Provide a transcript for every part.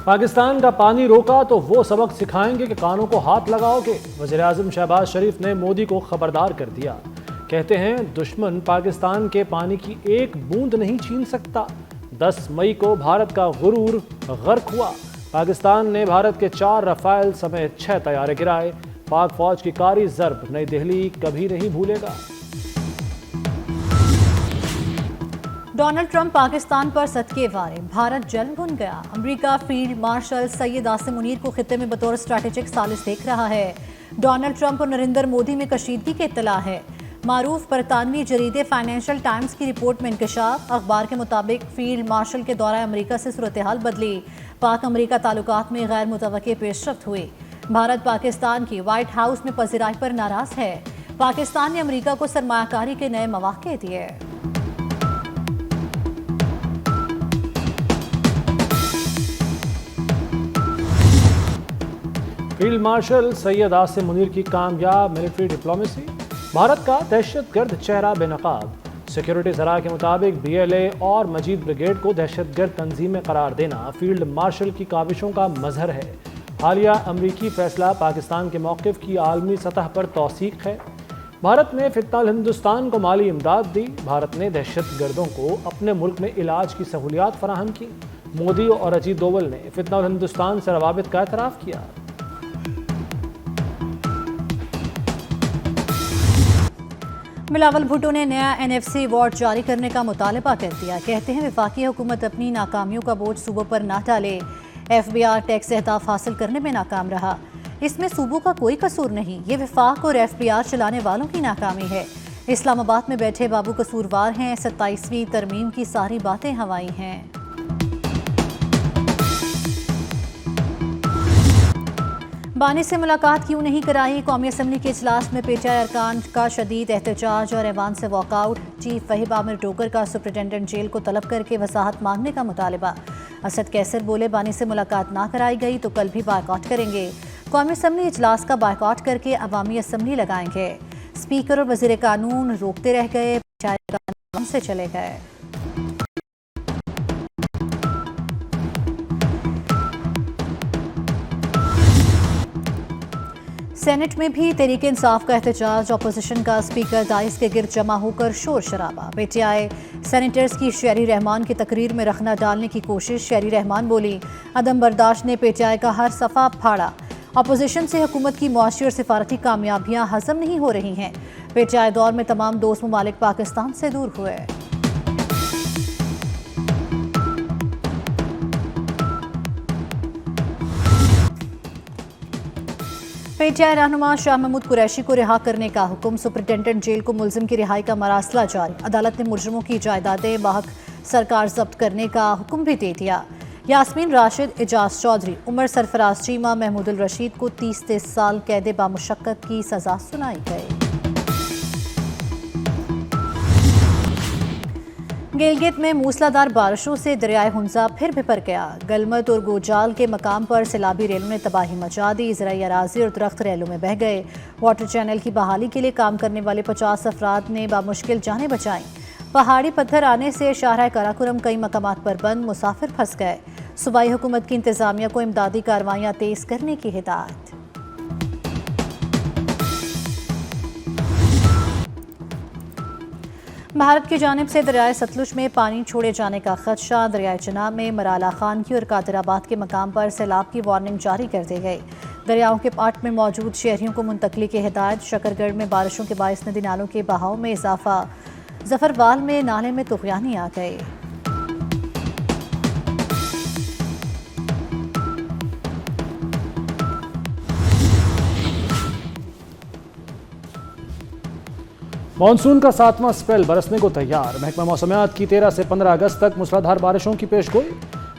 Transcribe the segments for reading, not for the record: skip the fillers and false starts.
پاکستان کا پانی روکا تو وہ سبق سکھائیں گے کہ کانوں کو ہاتھ لگاؤ گے۔ وزیر اعظم شہباز شریف نے مودی کو خبردار کر دیا۔ کہتے ہیں دشمن پاکستان کے پانی کی ایک بوند نہیں چھین سکتا۔ 10 مئی کو بھارت کا غرور غرق ہوا۔ پاکستان نے بھارت کے 4 رافیل سمیت 6 طیارے گرائے۔ پاک فوج کی کاری ضرب نئی دہلی کبھی نہیں بھولے گا۔ ڈونلڈ ٹرمپ پاکستان پر صدقے وارے، بھارت جل بھن گیا۔ امریکہ فیلڈ مارشل سید عاصم منیر کو خطے میں بطور اسٹریٹجک ثالث دیکھ رہا ہے۔ ڈونلڈ ٹرمپ اور نریندر مودی میں کشیدگی کی اطلاع ہے۔ معروف برطانوی جریدے فائنینشل ٹائمز کی رپورٹ میں انکشاف۔ اخبار کے مطابق فیلڈ مارشل کے دورہ امریکہ سے صورتحال بدلی۔ پاک امریکہ تعلقات میں غیر متوقع پیش رفت ہوئی۔ بھارت پاکستان کی وائٹ ہاؤس میں پذیرائی پر ناراض ہے۔ پاکستان نے امریکہ کو سرمایہ کاری کے نئے مواقع دیے۔ فیلڈ مارشل سید عاصم منیر کی کامیاب ملٹری ڈپلومیسی۔ بھارت کا دہشت گرد چہرہ بے نقاب۔ سیکیورٹی ذرائع کے مطابق بی ایل اے اور مجید بریگیڈ کو دہشت گرد تنظیمیں قرار دینا فیلڈ مارشل کی کاوشوں کا مظہر ہے۔ حالیہ امریکی فیصلہ پاکستان کے موقف کی عالمی سطح پر توثیق ہے۔ بھارت نے فتنہ ہندوستان کو مالی امداد دی۔ بھارت نے دہشت گردوں کو اپنے ملک میں علاج کی سہولیات فراہم کی۔ مودی اور اجیت دوول نے فتنہ ہندوستان سے روابط کا اعتراف کیا۔ بلاول بھٹو نے نیا NFC ایوارڈ جاری کرنے کا مطالبہ کر دیا۔ کہتے ہیں وفاقی حکومت اپنی ناکامیوں کا بوجھ صوبوں پر نہ ڈالے۔ FBR ٹیکس اہداف حاصل کرنے میں ناکام رہا۔ اس میں صوبوں کا کوئی قصور نہیں، یہ وفاق اور FBR چلانے والوں کی ناکامی ہے۔ اسلام آباد میں بیٹھے بابو قصوروار ہیں۔ 27ویں ترمیم کی ساری باتیں ہوائی ہیں۔ بانی سے ملاقات کیوں نہیں کرائی؟ قومی اسمبلی کے اجلاس میں PTI ارکان کا شدید احتجاج اور ایوان سے واک آؤٹ۔ چیف وحیب عامر ٹوکر کا سپرنٹینڈنٹ جیل کو طلب کر کے وضاحت مانگنے کا مطالبہ۔ اسد کیسر بولے بانی سے ملاقات نہ کرائی گئی تو کل بھی بائیکاٹ کریں گے۔ قومی اسمبلی اجلاس کا بائیکاٹ کر کے عوامی اسمبلی لگائیں گے۔ اسپیکر اور وزیر قانون روکتے رہ گئے، PTI ارکان سے چلے گئے۔ سینٹ میں بھی تحریک انصاف کا احتجاج۔ اپوزیشن کا اسپیکر دائس کے گرد جمع ہو کر شور شرابہ۔ PTI سینیٹرز کی شہری رحمان کی تقریر میں رخنہ ڈالنے کی کوشش۔ شہری رحمان بولی عدم برداشت نے PTI کا ہر صفحہ پھاڑا۔ اپوزیشن سے حکومت کی معاشی اور سفارتی کامیابیاں ہضم نہیں ہو رہی ہیں۔ PTI دور میں تمام دوست ممالک پاکستان سے دور ہوئے۔ PTI رہنما شاہ محمود قریشی کو رہا کرنے کا حکم۔ سپرنٹینڈنٹ جیل کو ملزم کی رہائی کا مراسلہ جاری۔ عدالت نے ملزموں کی جائیدادیں بحق سرکار ضبط کرنے کا حکم بھی دے دیا۔ یاسمین راشد، اعجاز چودھری، عمر سرفراز چیمہ، محمود الرشید کو 30 سال قید بامشقت کی سزا سنائی گئی۔ گلگت میں موسلادھار بارشوں سے دریائے ہنزا پھر بھر گیا۔ گلمت اور گوجال کے مقام پر سیلابی ریلوں نے تباہی مچا دی۔ زرعی اراضی اور درخت ریلوں میں بہہ گئے۔ واٹر چینل کی بحالی کے لیے کام کرنے والے 50 افراد نے بامشکل جانیں بچائیں۔ پہاڑی پتھر آنے سے شاہراہ قراقرم کئی مقامات پر بند، مسافر پھنس گئے۔ صوبائی حکومت کی انتظامیہ کو امدادی کارروائیاں تیز کرنے کی ہدایت۔ بھارت کی جانب سے دریائے ستلج میں پانی چھوڑے جانے کا خدشہ۔ دریائے چناب میں مرالا خان کی اور قادر آباد کے مقام پر سیلاب کی وارننگ جاری کر دی گئی۔ دریاؤں کے پاٹ میں موجود شہریوں کو منتقلی کی ہدایت۔ شکر گڑھ میں بارشوں کے باعث ندی نالوں کے بہاؤ میں اضافہ۔ ظفروال میں نالے میں طغیانی آ گئی۔ مانسون کا 7واں سپیل برسنے کو تیار۔ محکمہ موسمیات کی 13 سے 15 اگست تک موسلادھار بارشوں کی پیش گوئی۔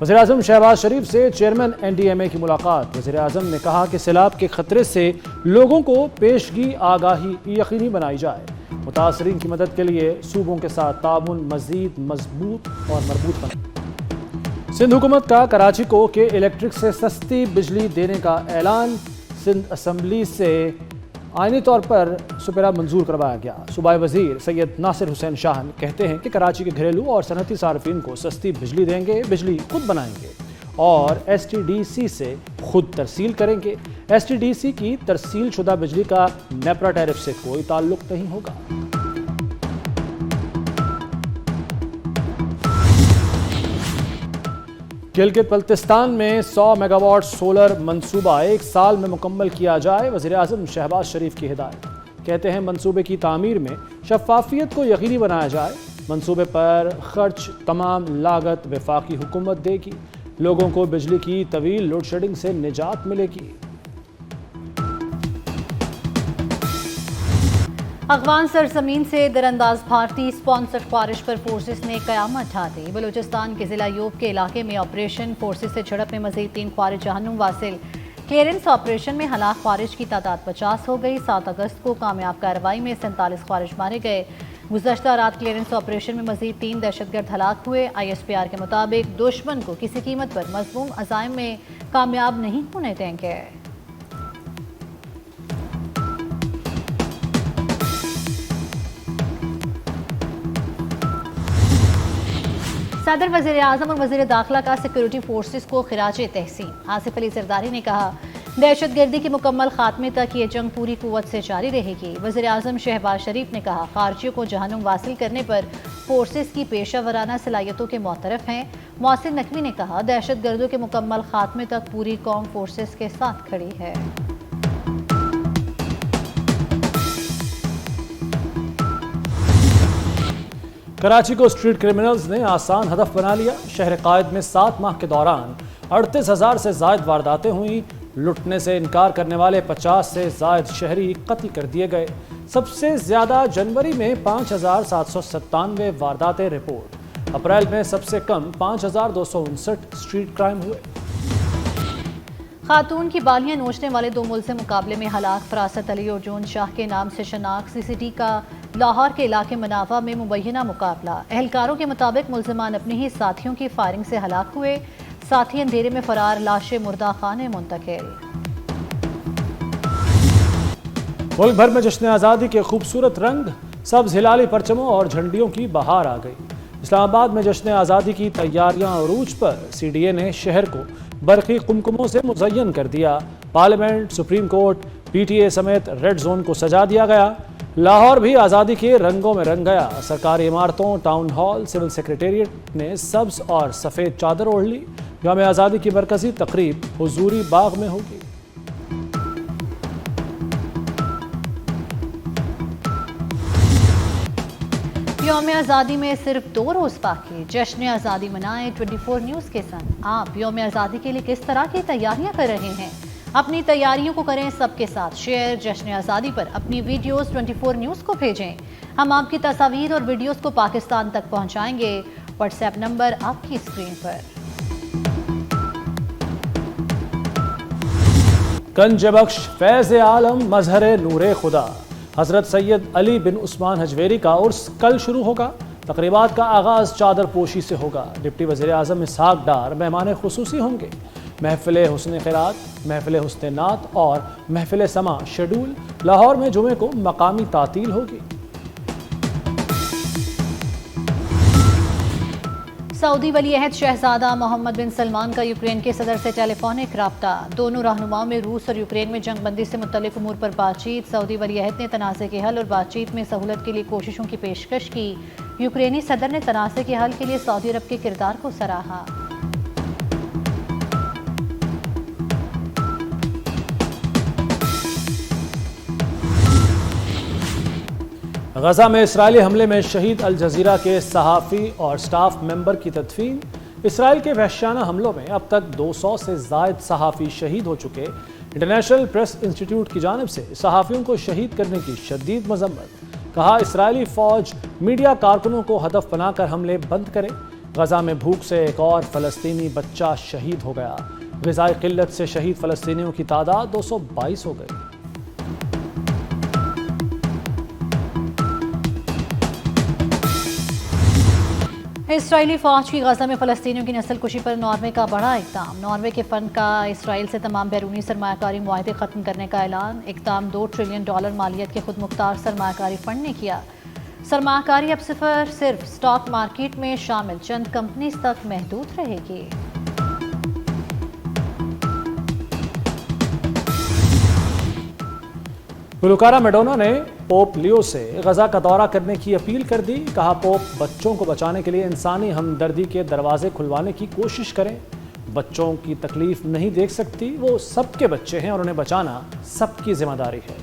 وزیر اعظم شہباز شریف سے چیئرمین NDMA کی ملاقات۔ وزیر اعظم نے کہا کہ سیلاب کے خطرے سے لوگوں کو پیشگی آگاہی یقینی بنائی جائے۔ متاثرین کی مدد کے لیے صوبوں کے ساتھ تعاون مزید مضبوط اور مربوط بنے۔ سندھ حکومت کا کراچی کو کے الیکٹرک سے سستی بجلی دینے کا اعلان۔ سندھ اسمبلی سے آئینی طور پر سپرہ منظور کروایا گیا۔ صوبائی وزیر سید ناصر حسین شاہن کہتے ہیں کہ کراچی کے گھریلو اور صنعتی صارفین کو سستی بجلی دیں گے، بجلی خود بنائیں گے اور STDC سے خود ترسیل کریں گے۔ STDC کی ترسیل شدہ بجلی کا نیپرا ٹیرف سے کوئی تعلق نہیں ہوگا۔ گلگت بلتستان میں 100 میگا واٹ سولر منصوبہ 1 سال میں مکمل کیا جائے، وزیر اعظم شہباز شریف کی ہدایت۔ کہتے ہیں منصوبے کی تعمیر میں شفافیت کو یقینی بنایا جائے، منصوبے پر خرچ تمام لاگت وفاقی حکومت دے گی، لوگوں کو بجلی کی طویل لوڈ شیڈنگ سے نجات ملے گی۔ افغان سرزمین سے درانداز بھارتی اسپانسرڈ خارج پر فورسز نے قیامت ڈھا دی۔ بلوچستان کے ضلع یوب کے علاقے میں آپریشن فورسز سے جھڑپ میں مزید 3 خوارج جہنم واصل۔ کلیئرنس آپریشن میں ہلاک خوارج کی تعداد 50 ہو گئی۔ 7 اگست کو کامیاب کارروائی میں 47 خوارج مارے گئے۔ گزشتہ رات کلیئرنس آپریشن میں مزید 3 دہشت گرد ہلاک ہوئے۔ ISPR کے مطابق دشمن کو کسی قیمت پر مذموم عزائم میں کامیاب نہیں ہونے دیں گے۔ صدر وزیر اعظم اور وزیر داخلہ کا سیکورٹی فورسز کو خراج تحسین۔ آصف علی زرداری نے کہا دہشت گردی کے مکمل خاتمے تک یہ جنگ پوری قوت سے جاری رہے گی۔ وزیر اعظم شہباز شریف نے کہا خارجیوں کو جہنم واصل کرنے پر فورسز کی پیشہ ورانہ صلاحیتوں کے معترف ہیں۔ محسن نقوی نے کہا دہشت گردوں کے مکمل خاتمے تک پوری قوم فورسز کے ساتھ کھڑی ہے۔ کراچی کو اسٹریٹ کرمنلز نے آسان ہدف بنا لیا۔ شہر قائد میں 7 ماہ کے دوران 38,000 سے زائد وارداتیں ہوئیں۔ لٹنے سے انکار کرنے والے 50 سے زائد شہری قتل کر دیے گئے۔ سب سے زیادہ جنوری میں 5,797 وارداتیں رپورٹ۔ اپریل میں سب سے کم 5,259 اسٹریٹ کرائم ہوئے۔ خاتون کی بالیاں نوچنے والے 2 ملزم مقابلے میں ہلاک۔ فراست علی اور جون شاہ کے نام سے شناخت۔ CCT کا لاہور کے علاقے منافع میں مبینہ مقابلہ۔ اہلکاروں کے مطابق ملزمان اپنے ہی ساتھیوں کی فائرنگ سے ہلاک ہوئے۔ ساتھی اندھیرے میں فرار، لاشیں مردہ خانے منتقل۔ ملک بھر میں جشن آزادی کے خوبصورت رنگ، سبز ہلالی پرچموں اور جھنڈیوں کی بہار آ گئی۔ اسلام آباد میں جشن آزادی کی تیاریاں عروج پر۔ CDA نے شہر کو برقی قمقموں سے مزین کر دیا۔ پارلیمنٹ، سپریم کورٹ، PTA سمیت ریڈ زون کو سجا دیا گیا۔ لاہور بھی آزادی کے رنگوں میں رنگ گیا۔ سرکاری عمارتوں، ٹاؤن ہال، سول سیکریٹریٹ نے سبز اور سفید چادر اوڑھ لی۔ یوم آزادی کی مرکزی تقریب حضوری باغ میں ہوگی۔ یوم آزادی میں صرف 2 روز باقی، جشن آزادی منائیں 24 نیوز کے ساتھ۔ آپ یوم آزادی کے لیے کس طرح کی تیاریاں کر رہے ہیں؟ اپنی تیاریوں کو کریں سب کے ساتھ شیئر۔ جشن آزادی پر اپنی ویڈیوز 24 نیوز کو بھیجیں۔ ہم آپ کی تصاویر اور ویڈیوز کو پاکستان تک پہنچائیں گے۔ واٹس ایپ نمبر آپ کی اسکرین پر۔ گنج بخش فیض عالم مظہر نور خدا حضرت سید علی بن عثمان حجویری کا عرس کل شروع ہوگا۔ تقریبات کا آغاز چادر پوشی سے ہوگا۔ ڈپٹی وزیر اعظم اسحاق ڈار مہمان خصوصی ہوں گے۔ محفل حسن قرات، محفل حسن نعت اور محفل سماع شیڈول۔ لاہور میں جمعے کو مقامی تعطیل ہوگی۔ سعودی ولی عہد شہزادہ محمد بن سلمان کا یوکرین کے صدر سے ٹیلی فونک رابطہ۔ دونوں رہنماؤں میں روس اور یوکرین میں جنگ بندی سے متعلق امور پر بات چیت۔ سعودی ولی عہد نے تنازع کے حل اور بات چیت میں سہولت کے لیے کوششوں کی پیشکش کی۔ یوکرینی صدر نے تنازع کے حل کے لیے سعودی عرب کے کردار کو سراہا۔ غزہ میں اسرائیلی حملے میں شہید الجزیرہ کے صحافی اور سٹاف ممبر کی تدفین۔ اسرائیل کے وحشیانہ حملوں میں اب تک 200 سے زائد صحافی شہید ہو چکے۔ انٹرنیشنل پریس انسٹیٹیوٹ کی جانب سے صحافیوں کو شہید کرنے کی شدید مذمت۔ کہا اسرائیلی فوج میڈیا کارکنوں کو ہدف بنا کر حملے بند کرے۔ غزہ میں بھوک سے ایک اور فلسطینی بچہ شہید ہو گیا۔ غذائی قلت سے شہید فلسطینیوں کی تعداد 222 ہو گئی۔ اسرائیلی فوج کی غزہ میں فلسطینیوں کی نسل کشی پر ناروے کا بڑا اقدام۔ ناروے کے فنڈ کا اسرائیل سے تمام بیرونی سرمایہ کاری معاہدے ختم کرنے کا اعلان۔ اقدام $2 ٹریلین مالیت کے خود مختار سرمایہ کاری فنڈ نے کیا۔ سرمایہ کاری اب صرف اسٹاک مارکیٹ میں شامل چند کمپنیز تک محدود رہے گی۔ گلوکارہ میڈونا نے پوپ لیو سے غزہ کا دورہ کرنے کی اپیل کر دی. کہا پوپ بچوں کو بچانے کے لیے انسانی ہمدردی کے دروازے کھلوانے کی کوشش کریں. بچوں کی تکلیف نہیں دیکھ سکتی, وہ سب کے بچے ہیں اور انہیں بچانا سب کی ذمہ داری ہے.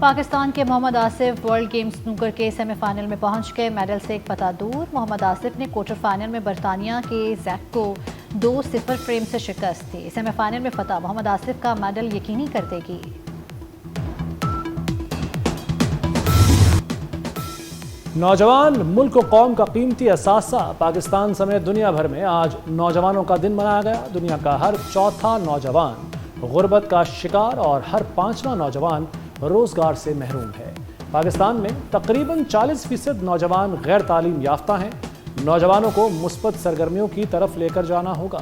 پاکستان کے محمد آصف ورلڈ گیمز سنوکر کے سیمی فائنل میں پہنچ گئے. میڈل سے ایک پتہ دور. محمد آصف نے کوارٹر فائنل میں برطانیہ کے زیک کو 2-0 فریم سے شکست دی. سیمی فائنل میں فتح محمد آصف کا میڈل یقینی کر دے گی. نوجوان ملک و قوم کا قیمتی اثاثہ. پاکستان سمیت دنیا بھر میں آج نوجوانوں کا دن منایا گیا. دنیا کا ہر چوتھا نوجوان غربت کا شکار اور ہر 5واں نوجوان روزگار سے محروم ہے. پاکستان میں تقریباً 40% نوجوان غیر تعلیم یافتہ ہیں. نوجوانوں کو مثبت سرگرمیوں کی طرف لے کر جانا ہوگا.